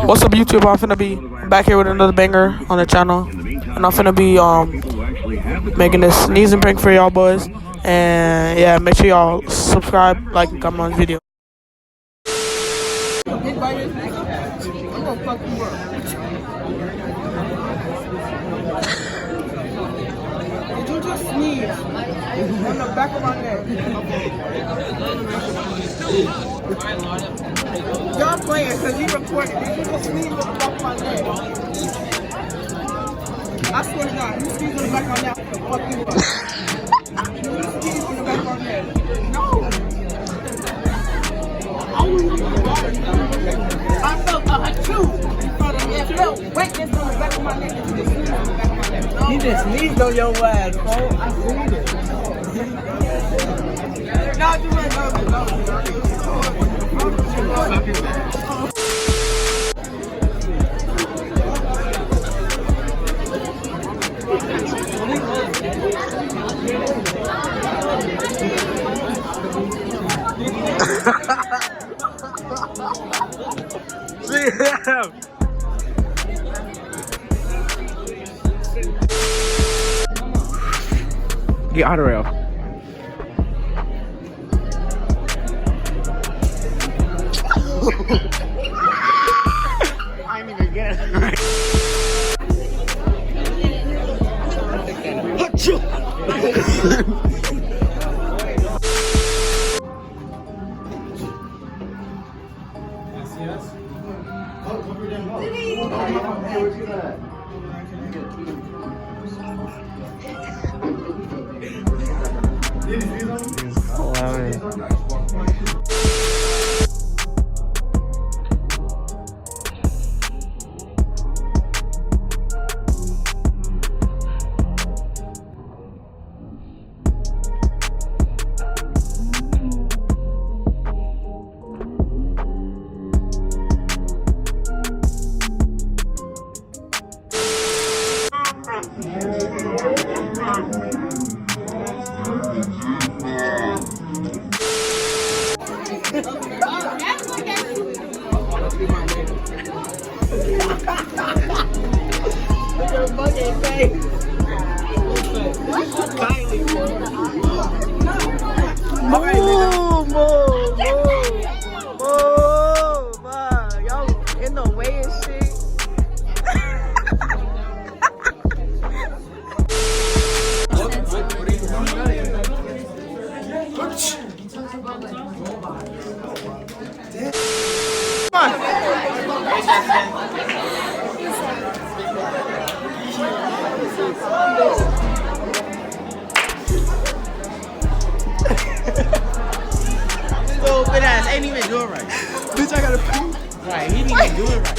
What's up, YouTube? I'm finna be back here with another banger on the channel, and I'm finna be making this sneezing prank for y'all boys. And yeah, make sure y'all subscribe, like, and comment on the video. Did you just sneeze on the back of my neck? Y'all playing because you recorded. Did you just sneeze on the back of my neck? I swear to God, you sneeze on the back of my neck, I'll fuck you up. You sneeze on the back of my neck. No. I felt a achoo. I felt wetness on the back of my neck. You just sneezed on the back of my neck. No. You just sneezed on your ass, bro. I seen it. No, you went See him. Get out of there. I ain't even get it right. Y'all in the way and shit. Stupid ass ain't even doing right. Bitch, I gotta pee. Right, he didn't even do it right.